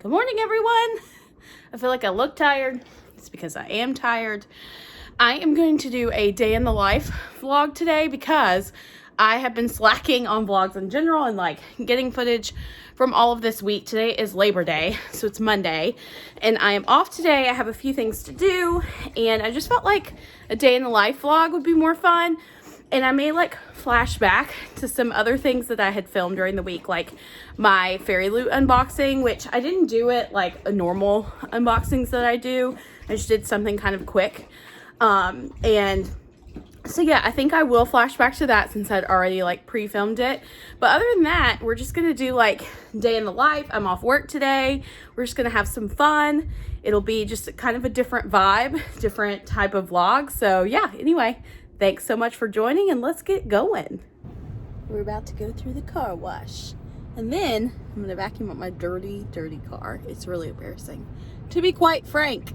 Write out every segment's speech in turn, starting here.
Good morning, everyone. I feel like I look tired. It's because I am tired. I am going to do a day in the life vlog today because I have been slacking on vlogs in general and like getting footage from all of this week. Today is Labor Day, so it's Monday, and I am off today. I have a few things to do, and I just felt like a day in the life vlog would be more fun. And I may like flash back to some other things that I had filmed during the week, like my fairy loot unboxing, which I didn't do it like a normal unboxings that I do. I just did something kind of quick. And so yeah, I think I will flash back to that since I'd already like pre-filmed it. But other than that, we're just gonna do like day in the life. I'm off work today. We're just gonna have some fun. It'll be just kind of a different vibe, different type of vlog. So yeah, anyway, thanks so much for joining, and let's get going. We're about to go through the car wash. And then I'm gonna vacuum up my dirty, dirty car. It's really embarrassing, to be quite frank.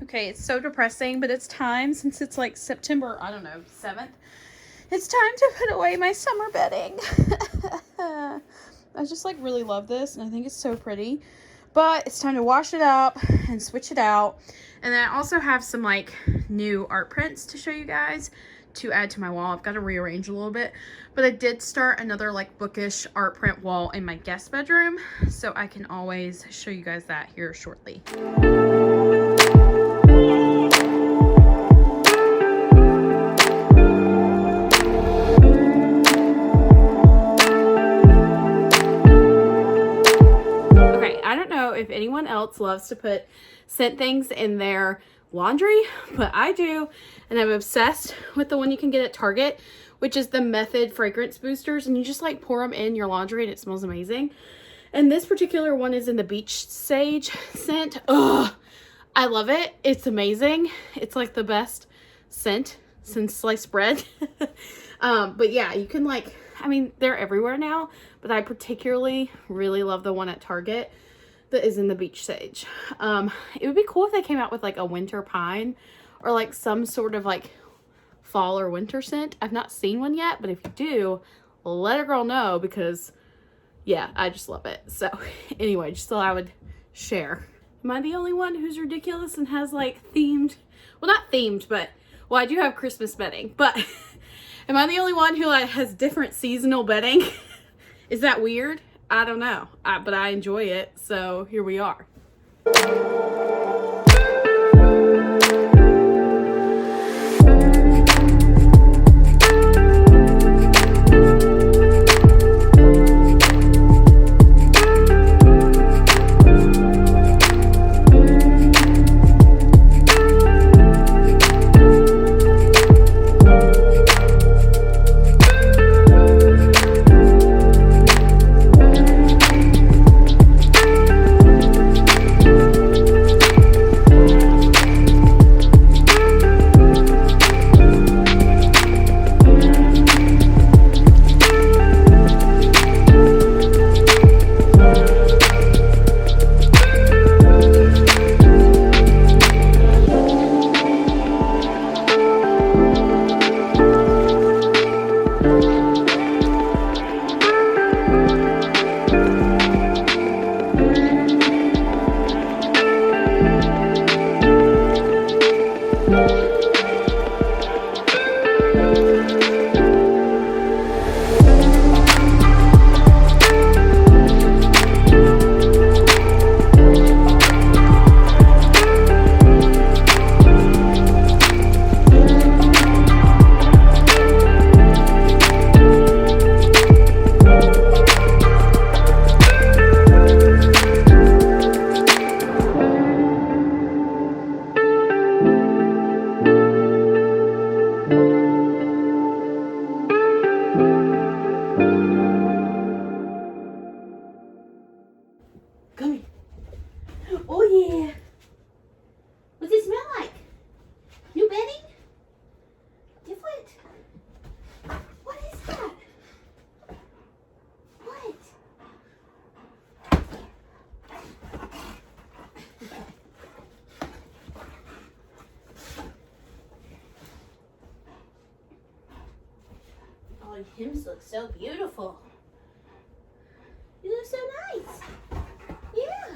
Okay, it's so depressing, but it's time, since it's like September, I don't know, 7th. It's time to put away my summer bedding. I just like really love this, and I think it's so pretty. But it's time to wash it up and switch it out. And then I also have some like new art prints to show you guys to add to my wall. I've got to rearrange a little bit, but I did start another like bookish art print wall in my guest bedroom, so I can always show you guys that here shortly. If anyone else loves to put scent things in their laundry, but I do, and I'm obsessed with the one you can get at Target, which is the Method fragrance boosters, and you just like pour them in your laundry and it smells amazing. And this particular one is in the beach sage scent. Ugh, I love it. It's amazing. It's like the best scent since sliced bread. But yeah, you can like, I mean, they're everywhere now, but I particularly really love the one at Target that is in the beach sage. It would be cool if they came out with like a winter pine or like some sort of like fall or winter scent. I've not seen one yet, but if you do, let a girl know, because yeah, I just love it. So anyway, just thought I would share. Am I the only one who's ridiculous and has like themed, well, not themed, but well, I do have Christmas bedding, but am I the only one who like has different seasonal bedding? Is that weird? I don't know, but I enjoy it, so here we are. and hymns look so beautiful. You look so nice. Yeah.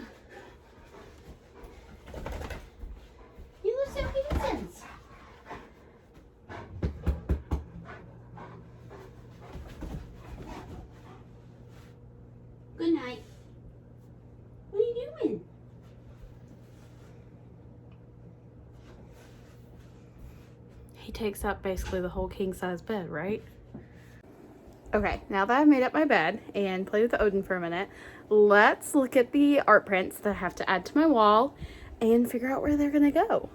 You look so handsome. Good night. What are you doing? He takes up basically the whole king size bed, right? Okay, now that I've made up my bed and played with the Odin for a minute, let's look at the art prints that I have to add to my wall and figure out where they're gonna go.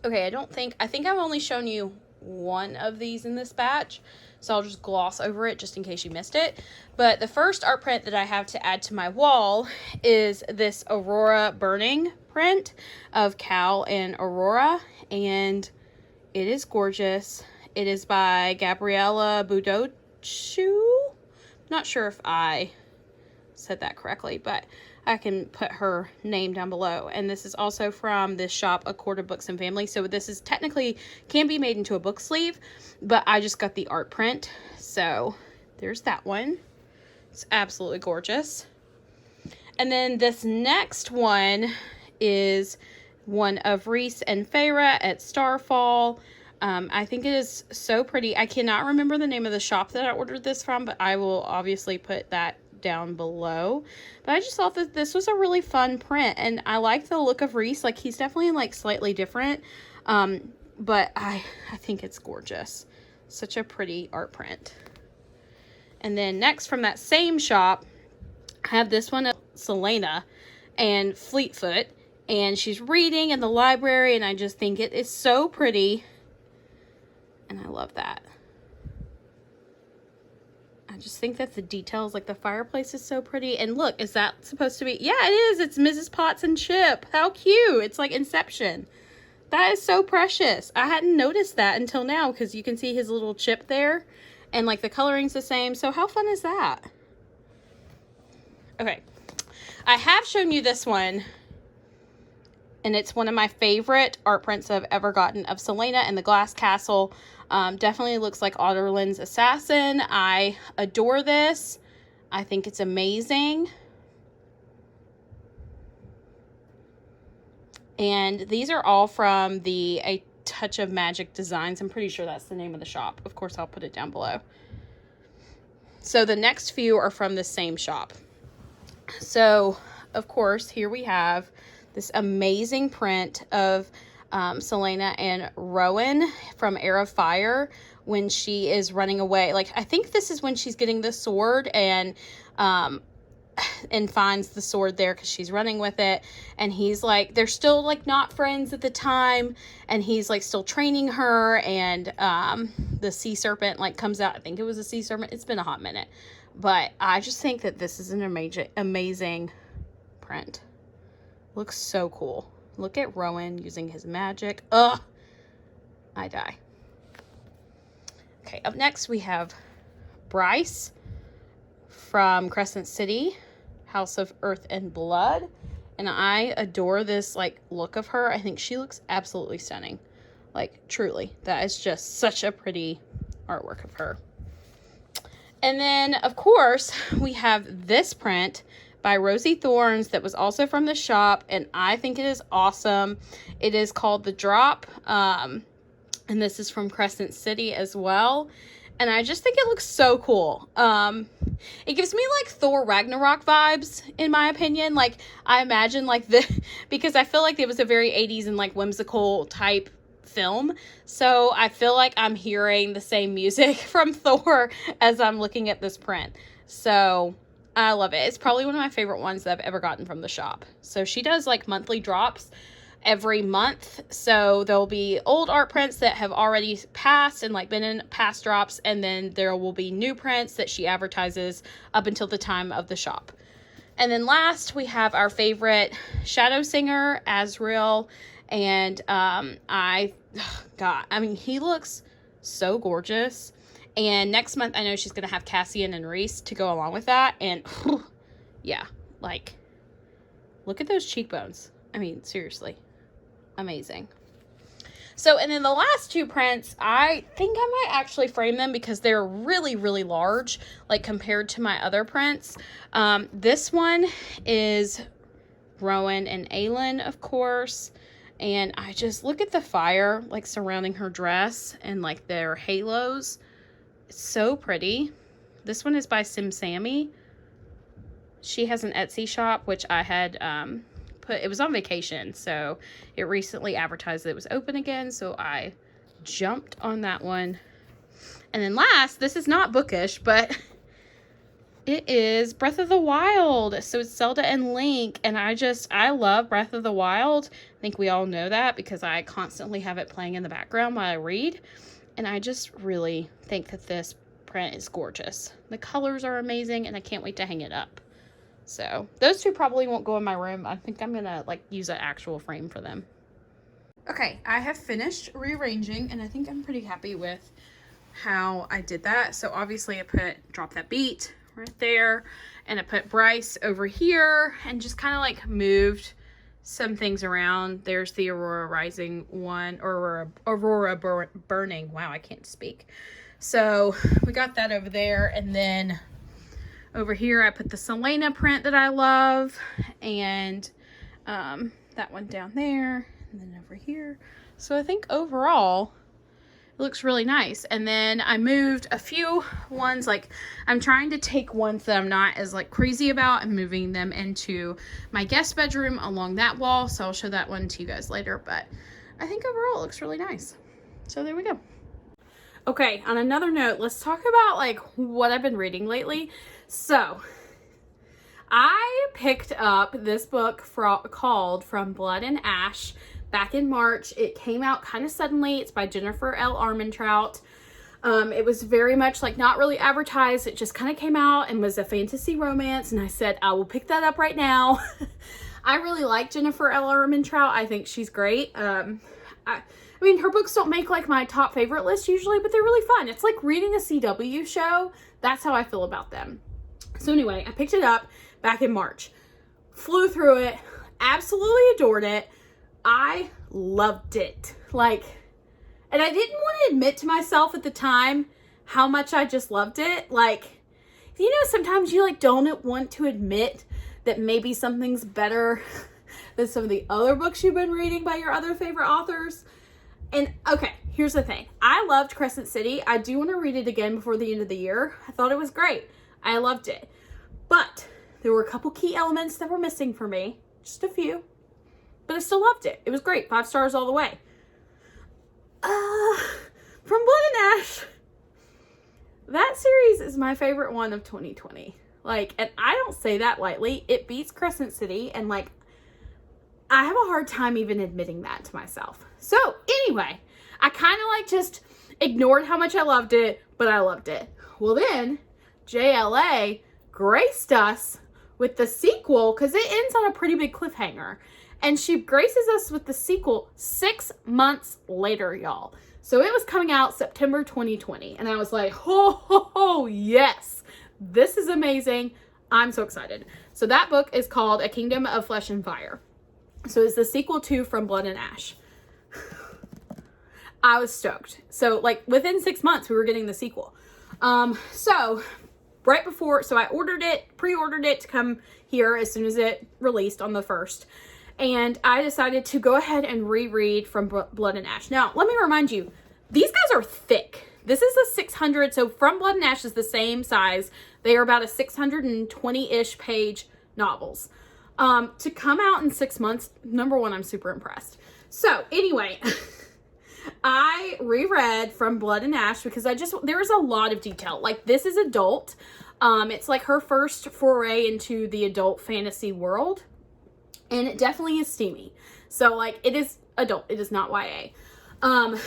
Okay, I think I've only shown you one of these in this batch, so I'll just gloss over it just in case you missed it. But the first art print that I have to add to my wall is this Aurora burning print of Cal and Aurora, and it is gorgeous. It is by Gabriella Budochu. Not sure if I said that correctly, but I can put her name down below. And this is also from this shop, A Court of Books and Family. So this is technically can be made into a book sleeve, but I just got the art print. So there's that one. It's absolutely gorgeous. And then this next one is one of Reese and Feyre at Starfall. I think it is so pretty. I cannot remember the name of the shop that I ordered this from, but I will obviously put that down below. But I just thought that this was a really fun print, and I like the look of Reese. Like, he's definitely like slightly different, but I think it's gorgeous. Such a pretty art print. And then next from that same shop, I have this one of Selena and Fleetfoot, and she's reading in the library, and I just think it is so pretty. And I love that. I just think that the details, like the fireplace is so pretty. And look, is that supposed to be? Yeah, it is. It's Mrs. Potts and Chip. How cute. It's like Inception. That is so precious. I hadn't noticed that until now because you can see his little chip there. And like the coloring's the same. So how fun is that? Okay. I have shown you this one. And it's one of my favorite art prints I've ever gotten of Selena and the Glass Castle. Definitely looks like Otterland's Assassin. I adore this. I think it's amazing. And these are all from the A Touch of Magic Designs. I'm pretty sure that's the name of the shop. Of course, I'll put it down below. So the next few are from the same shop. So, of course, here we have this amazing print of Selena and Rowan from Heir of Fire when she is running away. Like, I think this is when she's getting the sword and finds the sword there because she's running with it. And he's like, they're still like not friends at the time. And he's like still training her. And the sea serpent like comes out. I think it was a sea serpent. It's been a hot minute. But I just think that this is an amazing print. Looks so cool. Look at Rowan using his magic. Ugh. I die. Okay, up next we have Bryce from Crescent City, House of Earth and Blood. And I adore this like look of her. I think she looks absolutely stunning. Like, truly. That is just such a pretty artwork of her. And then, of course, we have this print by Rosie Thorns that was also from the shop, and I think it is awesome. It is called The Drop, and this is from Crescent City as well, and I just think it looks so cool. It gives me like Thor Ragnarok vibes, in my opinion. Like, I imagine like because I feel like it was a very 80s and like whimsical type film, so I feel like I'm hearing the same music from Thor as I'm looking at this print. So I love it. It's probably one of my favorite ones that I've ever gotten from the shop. So she does like monthly drops every month. So there'll be old art prints that have already passed and like been in past drops. And then there will be new prints that she advertises up until the time of the shop. And then last we have our favorite Shadow Singer, Azrael. And I mean, he looks so gorgeous. And next month, I know she's going to have Cassian and Reese to go along with that. And, yeah, like, look at those cheekbones. I mean, seriously, amazing. So, and then the last two prints, I think I might actually frame them because they're really, really large, like compared to my other prints. This one is Rowan and Aylin, of course. And I just look at the fire, like surrounding her dress and like their halos. It's so pretty. This one is by Sim Sammy. She has an Etsy shop, which I had it was on vacation, so it recently advertised that it was open again, so I jumped on that one. And then last, this is not bookish, but it is Breath of the Wild. So it's Zelda and Link, and I love Breath of the Wild. I think we all know that because I constantly have it playing in the background while I read, and I just really think that this print is gorgeous. The colors are amazing, and I can't wait to hang it up. So those two probably won't go in my room. I think I'm gonna like use an actual frame for them. Okay, I have finished rearranging, and I think I'm pretty happy with how I did that. So obviously I put Drop That Beat right there, and I put Bryce over here, and just kind of like moved some things around. There's the Aurora Rising one, or Aurora Burning. Wow, I can't speak. So we got that over there, and then over here I put the Selena print that I love, and that one down there, and then over here. So I think overall it looks really nice. And then I moved a few ones, like I'm trying to take ones that I'm not as like crazy about and moving them into my guest bedroom along that wall. So I'll show that one to you guys later, but I think overall it looks really nice. So there we go. Okay, on another note, let's talk about like what I've been reading lately. So I picked up this book called From Blood and Ash back in March. It came out kind of suddenly. It's by Jennifer L. Armentrout. It was very much like not really advertised. It just kind of came out and was a fantasy romance. And I said, I will pick that up right now. I really like Jennifer L. Armentrout. I think she's great. I mean, her books don't make like my top favorite list usually, but they're really fun. It's like reading a CW show. That's how I feel about them. So anyway, I picked it up back in March. Flew through it. Absolutely adored it. I loved it. Like, and I didn't want to admit to myself at the time how much I just loved it. Like, you know, sometimes you like don't want to admit that maybe something's better than some of the other books you've been reading by your other favorite authors. And okay, here's the thing. I loved Crescent City. I do want to read it again before the end of the year. I thought it was great. I loved it. But there were a couple key elements that were missing for me. Just a few. But I still loved it. It was great. 5 stars all the way. From Blood and Ash. That series is my favorite one of 2020. Like, and I don't say that lightly. It beats Crescent City, and like, I have a hard time even admitting that to myself. So anyway, I kind of like just ignored how much I loved it, but I loved it. Well then, JLA graced us with the sequel because it ends on a pretty big cliffhanger. And she graces us with the sequel 6 months later, y'all. So it was coming out September 2020. And I was like, oh, yes, this is amazing. I'm so excited. So that book is called A Kingdom of Flesh and Fire. So it's the sequel to From Blood and Ash. I was stoked. So like within 6 months, we were getting the sequel. So right before, so I pre-ordered it to come here as soon as it released on the 1st. And I decided to go ahead and reread From Blood and Ash. Now, let me remind you, these guys are thick. This is a 600, so From Blood and Ash is the same size. They are about a 620-ish page novels. To come out in 6 months, number one, I'm super impressed. So anyway, I reread From Blood and Ash because there is a lot of detail. Like, this is adult. It's like her first foray into the adult fantasy world. And it definitely is steamy. So like, it is adult. It is not YA. And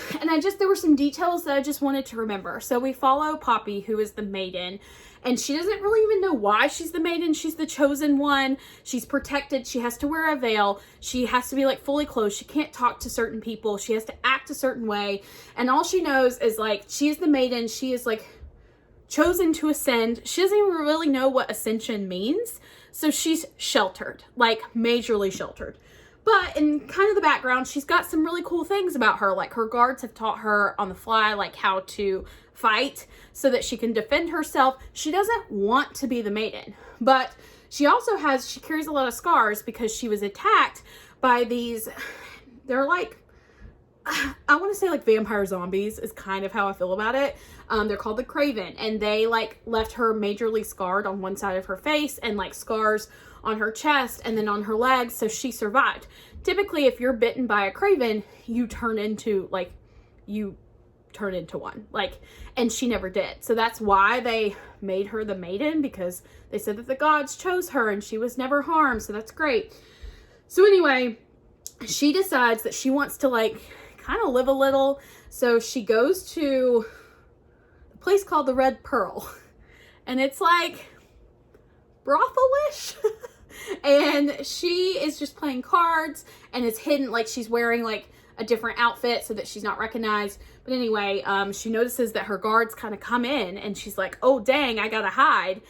there were some details that I just wanted to remember. So we follow Poppy, who is the maiden, and she doesn't really even know why she's the maiden. She's the chosen one. She's protected. She has to wear a veil. She has to be like fully clothed. She can't talk to certain people. She has to act a certain way. And all she knows is like, she is the maiden. She is like chosen to ascend. She doesn't even really know what ascension means. So she's sheltered, like majorly sheltered. But in kind of the background, she's got some really cool things about her. Like her guards have taught her on the fly, like how to fight so that she can defend herself. She doesn't want to be the maiden, but she also she carries a lot of scars because she was attacked by these, they're like, I want to say like vampire zombies is kind of how I feel about it. They're called the Craven, and they like left her majorly scarred on one side of her face and like scars on her chest and then on her legs. So she survived. Typically, if you're bitten by a Craven, you turn into one, like, and she never did. So that's why they made her the maiden, because they said that the gods chose her and she was never harmed. So that's great. So anyway, she decides that she wants to like kind of live a little. So she goes to a place called the Red Pearl, and it's like brothelish. And she is just playing cards and is hidden, like she's wearing like a different outfit so that she's not recognized. But anyway, she notices that her guards kind of come in, and she's like, oh dang, I gotta hide.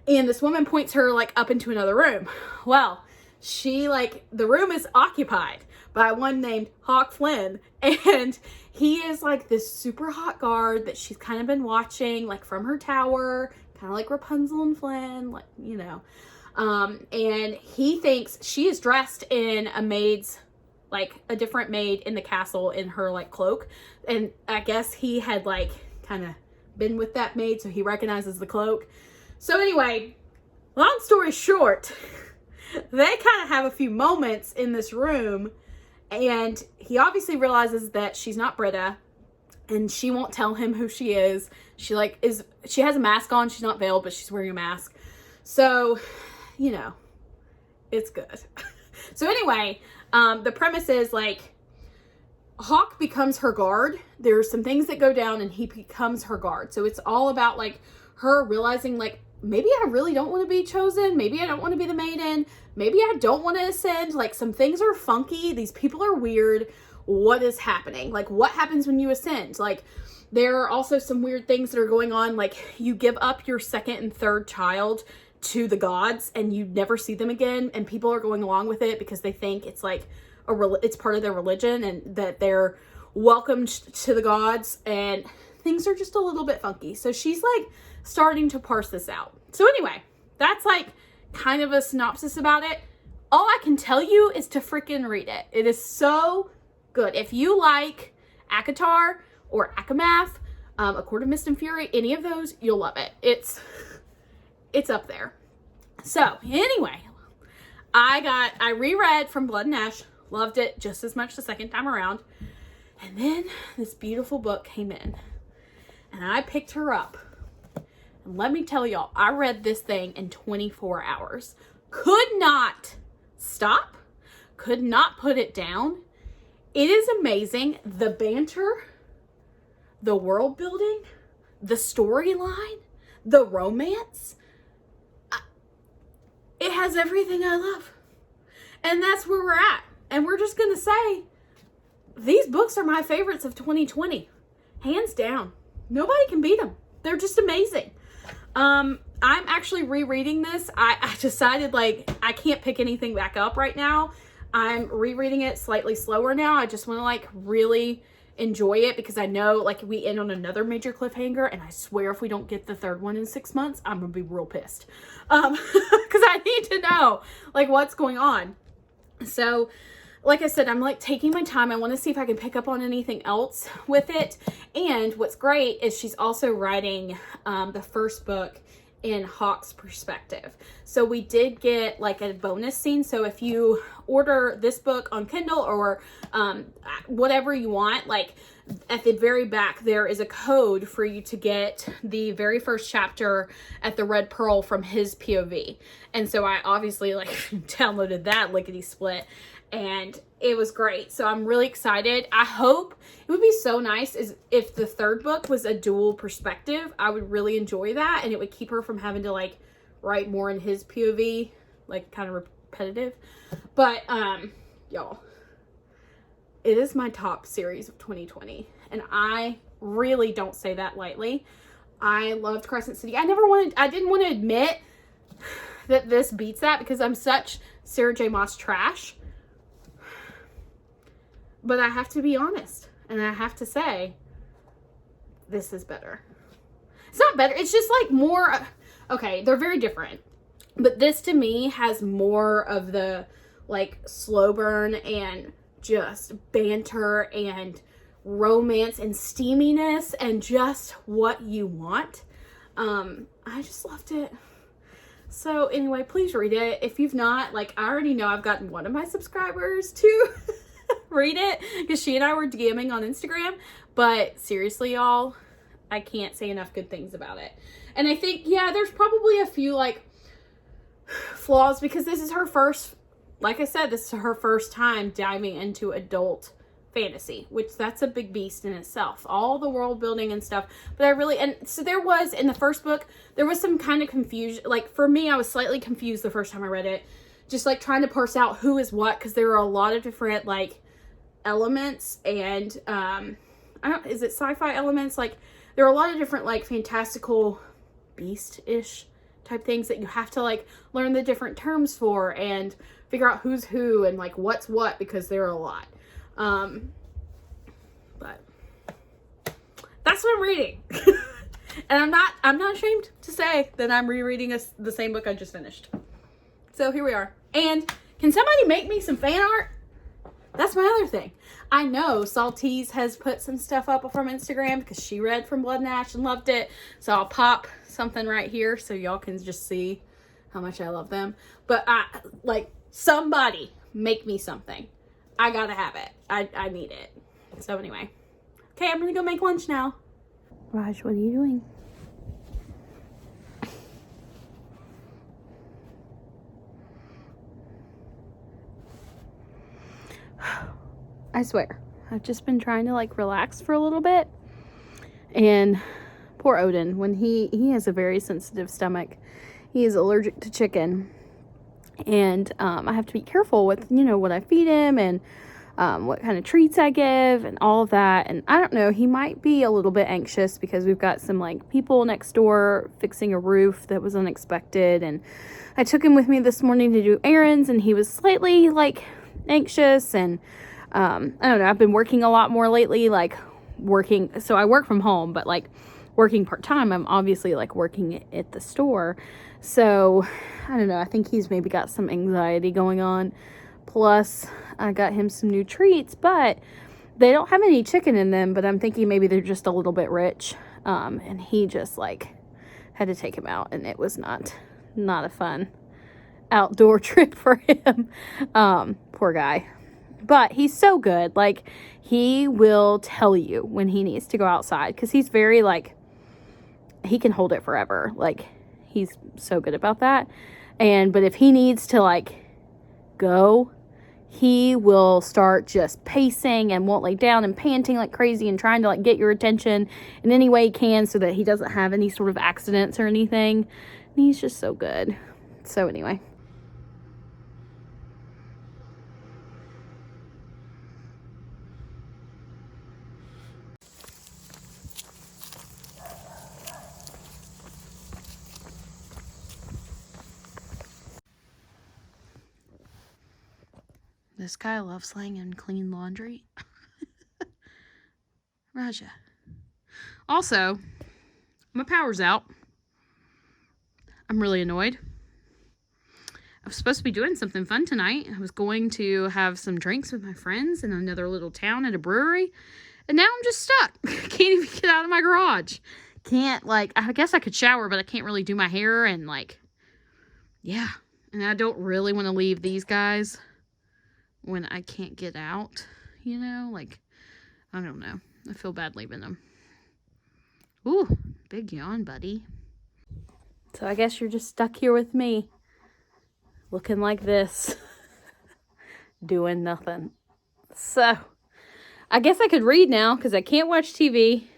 And this woman points her like up into another room. Well, the room is occupied by one named Hawk Flynn, and he is like this super hot guard that she's kind of been watching like from her tower, kind of like Rapunzel and Flynn, like, you know. And he thinks she is dressed in a maid's, like a different maid in the castle in her like cloak. And I guess he had like kind of been with that maid, so he recognizes the cloak. So anyway, long story short, they kind of have a few moments in this room, and he obviously realizes that she's not Britta, and she won't tell him who she is. She has a mask on. She's not veiled, but she's wearing a mask. So, you know, it's good. So anyway, the premise is like Hawk becomes her guard. There's some things that go down and he becomes her guard. So it's all about like her realizing like, maybe I really don't want to be chosen. Maybe I don't want to be the maiden. Maybe I don't want to ascend. Like some things are funky. These people are weird. What is happening? Like what happens when you ascend? Like there are also some weird things that are going on. Like you give up your second and third child to the gods and you never see them again, and people are going along with it because they think it's like it's part of their religion and that they're welcomed to the gods, and things are just a little bit funky. So she's like starting to parse this out. So anyway, that's like kind of a synopsis about it. All I can tell you is to freaking read it. It is so good. If you like ACOTAR or ACOMAF, A Court of Mist and Fury, any of those, you'll love it. It's up there. So anyway, I reread From Blood and Ash, loved it just as much the second time around. And then this beautiful book came in and I picked her up. And let me tell y'all, I read this thing in 24 hours. Could not stop, could not put it down. It is amazing. The banter, the world building, the storyline, the romance. It has everything I love. And that's where we're at. And we're just going to say, these books are my favorites of 2020. Hands down. Nobody can beat them. They're just amazing. I'm actually rereading this. I decided like I can't pick anything back up right now. I'm rereading it slightly slower now. I just want to like really enjoy it because I know like we end on another major cliffhanger, and I swear if we don't get the third one in 6 months, I'm gonna be real pissed. Because I need to know like what's going on. So like I said, I'm like taking my time. I want to see if I can pick up on anything else with it. And what's great is she's also writing the first book in Hawk's perspective. So we did get like a bonus scene. So if you order this book on Kindle or whatever you want, like at the very back, there is a code for you to get the very first chapter at the Red Pearl from his POV. And so I obviously like downloaded that lickety split, and it was great. So I'm really excited. I hope it would be so nice is if the third book was a dual perspective. I would really enjoy that, and it would keep her from having to like write more in his POV, like kind of repetitive. But y'all, it is my top series of 2020, and I really don't say that lightly. I loved Crescent City. I didn't want to admit that this beats that because I'm such Sarah J. Maas trash. but I have to be honest, and I have to say, this is better. It's not better. It's just like more, okay, they're very different. But this to me has more of the like slow burn and just banter and romance and steaminess and just what you want. I just loved it. So anyway, please read it. If you've not, like, I already know I've gotten one of my subscribers to read it because she and I were DMing on Instagram. But seriously, y'all, I can't say enough good things about it. And I think, yeah, there's probably a few like flaws because this is her first, like I said, this is her first time diving into adult fantasy, which that's a big beast in itself, all the world building and stuff. But I really, and so there was in the first book, there was some kind of confusion. Like for me, I was slightly confused the first time I read it, just like trying to parse out who is what, because there are a lot of different like elements and is it sci-fi elements? Like there are a lot of different like fantastical beast-ish type things that you have to like learn the different terms for and figure out who's who and like what's what, because there are a lot. But that's what I'm reading. And I'm not ashamed to say that I'm rereading the same book I just finished. So here we are. And can somebody make me some fan art? That's my other thing. I know Saltese has put some stuff up from Instagram because she read From Blood and Ash and loved it. So I'll pop something right here so y'all can just see how much I love them. But somebody make me something. I gotta have it. I need it. So anyway. Okay, I'm gonna go make lunch now. Raj, what are you doing? I swear, I've just been trying to like relax for a little bit. And poor Odin, when he has a very sensitive stomach, he is allergic to chicken. And I have to be careful with, what I feed him and what kind of treats I give and all of that. And I don't know, he might be a little bit anxious because we've got some like people next door fixing a roof that was unexpected. And I took him with me this morning to do errands and he was slightly like anxious. And I don't know, I've been working a lot more lately, like so I work from home, but like working part-time, I'm obviously like working at the store. So I don't know, I think he's maybe got some anxiety going on. Plus I got him some new treats, but they don't have any chicken in them, but I'm thinking maybe they're just a little bit rich. And he just like had to take him out, and it was not a fun outdoor trip for him. Poor guy. But he's so good. Like, he will tell you when he needs to go outside, because he's very like, he can hold it forever. Like, he's so good about that. But if he needs to like go, he will start just pacing and won't lay down and panting like crazy and trying to like get your attention in any way he can so that he doesn't have any sort of accidents or anything. And he's just so good. So anyway. This guy loves laying in clean laundry. Raja. Also, my power's out. I'm really annoyed. I was supposed to be doing something fun tonight. I was going to have some drinks with my friends in another little town at a brewery. And now I'm just stuck. Can't even get out of my garage. Can't, like, I guess I could shower, but I can't really do my hair. And, like, yeah. And I don't really want to leave these guys when I can't get out, like, I don't know. I feel bad leaving them. Ooh, big yawn, buddy. So I guess you're just stuck here with me, looking like this, doing nothing. So I guess I could read now, because I can't watch TV,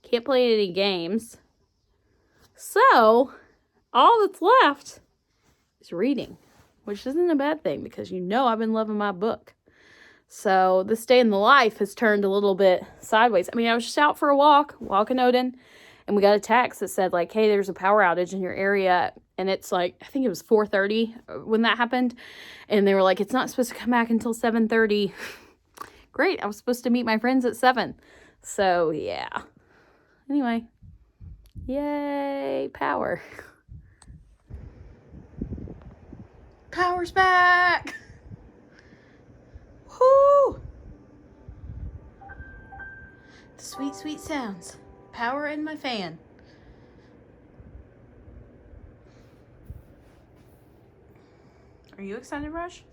can't play any games. So all that's left is reading, which isn't a bad thing because I've been loving my book. So this day in the life has turned a little bit sideways. I mean, I was just out for a walking Odin, and we got a text that said like, hey, there's a power outage in your area. And it's like, I think it was 4:30 when that happened. And they were like, it's not supposed to come back until 7:30. Great. I was supposed to meet my friends at 7. So, yeah. Anyway. Yay, power. Power's back. Whoo! The sweet, sweet sounds. Power in my fan. Are you excited, Rush?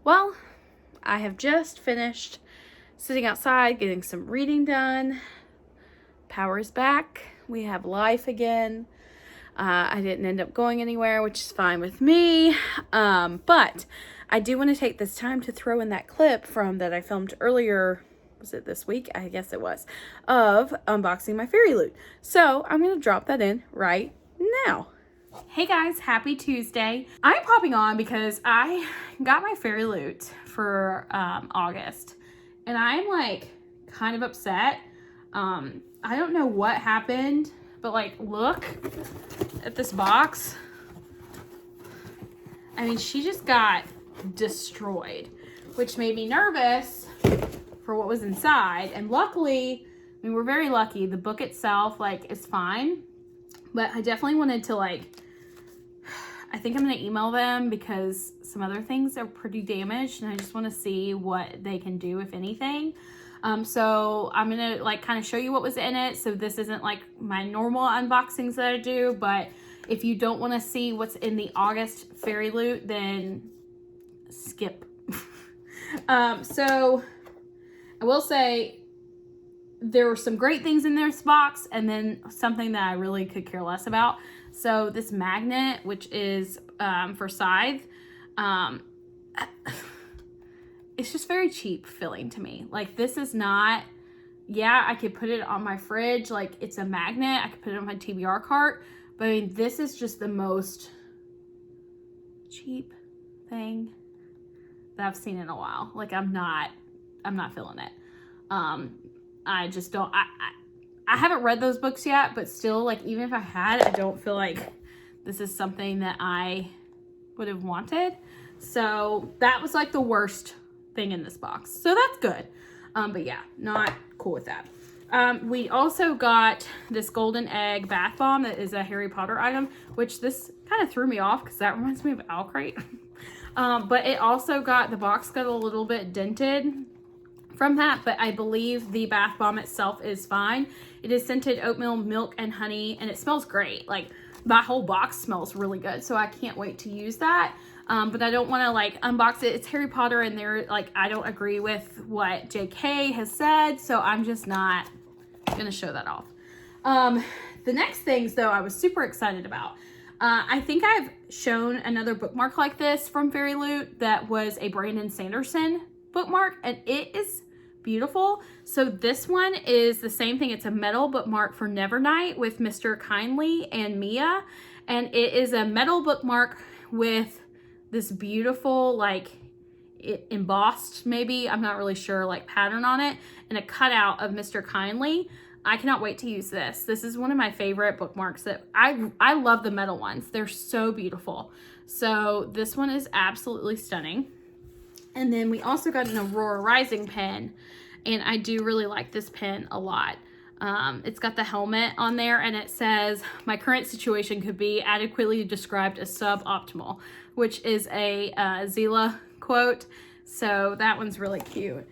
Well, I have just finished sitting outside, getting some reading done. Power's back. We have life again. I didn't end up going anywhere, which is fine with me. But I do want to take this time to throw in that clip from that I filmed earlier. Was it this week? I guess it was. Of unboxing my fairy loot. So I'm going to drop that in right now. Hey guys, happy Tuesday. I'm popping on because I got my fairy loot for August, and I'm like kind of upset. I don't know what happened, but like look at this box. I mean, she just got destroyed, which made me nervous for what was inside. And luckily, I mean, we're very lucky. The book itself like is fine, but I definitely wanted to like, I think I'm going to email them because some other things are pretty damaged and I just want to see what they can do, if anything. So I'm going to like kind of show you what was in it. So this isn't like my normal unboxings that I do, but if you don't want to see what's in the August fairy loot, then skip. So I will say there were some great things in this box and then something that I really could care less about. So this magnet, which is for Scythe, it's just very cheap feeling to me. Like this is not, yeah, I could put it on my fridge. Like it's a magnet. I could put it on my TBR cart. But I mean, this is just the most cheap thing that I've seen in a while. Like I'm not feeling it. I just don't, I haven't read those books yet, but still, like, even if I had, I don't feel like this is something that I would have wanted. So that was like the worst thing in this box. So that's good. But yeah, not cool with that. We also got this golden egg bath bomb that is a Harry Potter item, which this kind of threw me off because that reminds me of Owl Crate. But it also got, the box got a little bit dented from that, but I believe the bath bomb itself is fine. It is scented oatmeal, milk, and honey, and it smells great. Like my whole box smells really good, so I can't wait to use that. But I don't want to like unbox it. It's Harry Potter, and they're like, I don't agree with what JK has said, so I'm just not gonna show that off. The next things though, I was super excited about. I think I've shown another bookmark like this from Fairy Loot that was a Brandon Sanderson bookmark, and it is beautiful. So this one is the same thing. It's a metal bookmark for Nevernight with Mr. Kindly and Mia, and it is a metal bookmark with this beautiful like embossed, maybe, I'm not really sure, like pattern on it, and a cutout of Mr. Kindly. I cannot wait to use this. This is one of my favorite bookmarks that I love the metal ones. They're so beautiful. So this one is absolutely stunning. And then we also got an Aurora Rising pen, and I do really like this pen a lot. It's got the helmet on there, and it says, "My current situation could be adequately described as suboptimal," which is a Zila quote. So that one's really cute.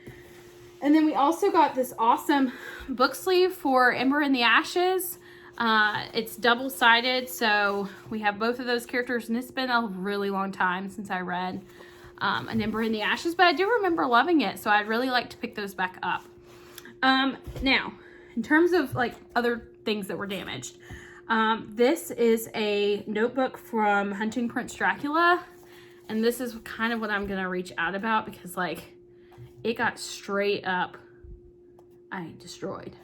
And then we also got this awesome book sleeve for Ember in the Ashes. It's double-sided, so we have both of those characters, and it's been a really long time since I read an Ember in the Ashes, but I do remember loving it, so I'd really like to pick those back up. Now, in terms of like other things that were damaged, this is a notebook from Hunting Prince Dracula, and this is kind of what I'm gonna reach out about because like it got straight up destroyed.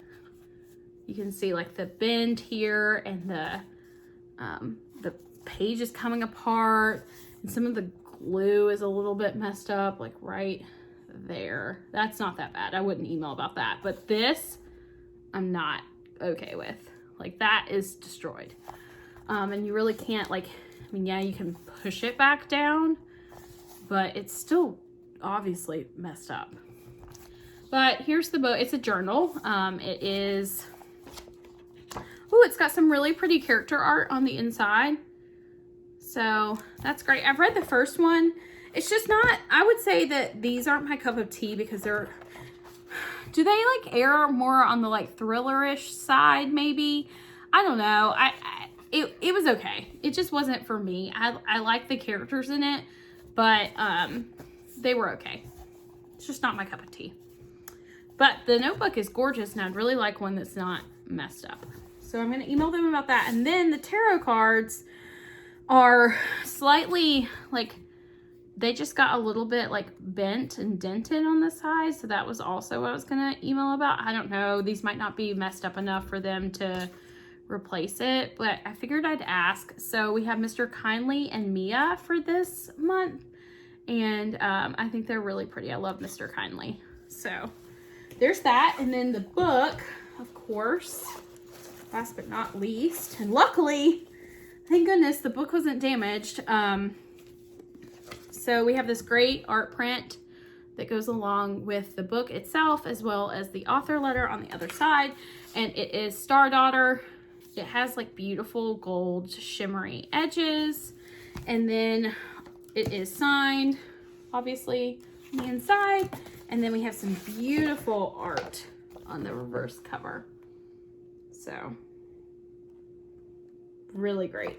You can see like the bend here, and the page is coming apart, and some of the glue is a little bit messed up, like right there. That's not that bad. I wouldn't email about that, but this I'm not okay with. Like that is destroyed. And you really can't like, I mean, yeah, you can push it back down, but it's still obviously messed up. But here's the book. It's a journal. It is, oh, it's got some really pretty character art on the inside. So that's great. I've read the first one. It's just not, I would say that these aren't my cup of tea because they're, do they like err more on the like thriller-ish side maybe? I don't know. It was okay. It just wasn't for me. I like the characters in it, but they were okay. It's just not my cup of tea. But the notebook is gorgeous, and I'd really like one that's not messed up. So I'm going to email them about that. And then the tarot cards are slightly like, they just got a little bit like bent and dented on the side. So that was also what I was going to email about. I don't know. These might not be messed up enough for them to replace it, but I figured I'd ask. So we have Mr. Kindly and Mia for this month. And I think they're really pretty. I love Mr. Kindly. So there's that. And then the book, of course, last but not least, and luckily, thank goodness the book wasn't damaged. So we have this great art print that goes along with the book itself, as well as the author letter on the other side. And it is Star Daughter. It has like beautiful gold shimmery edges. And then it is signed, obviously, on the inside. And then we have some beautiful art on the reverse cover. So, really great.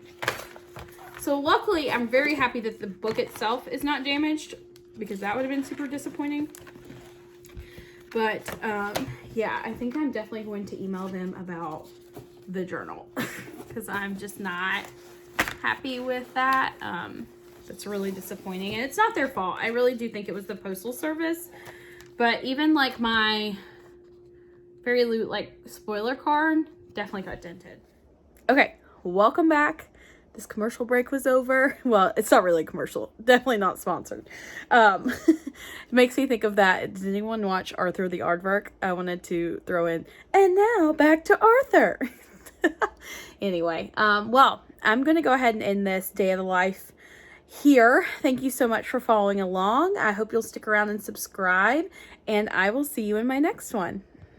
So luckily, I'm very happy that the book itself is not damaged, because that would have been super disappointing. But yeah, I think I'm definitely going to email them about the journal because I'm just not happy with that. It's really disappointing, and it's not their fault. I really do think it was the postal service. But even like my Fairy Loot like spoiler card definitely got dented. Okay, welcome back. This commercial break was over. Well, it's not really commercial. Definitely not sponsored. It makes me think of that. Did anyone watch Arthur the Aardvark? I wanted to throw in, and now back to Arthur. Anyway, well, I'm going to go ahead and end this day of the life here. Thank you so much for following along. I hope you'll stick around and subscribe, and I will see you in my next one.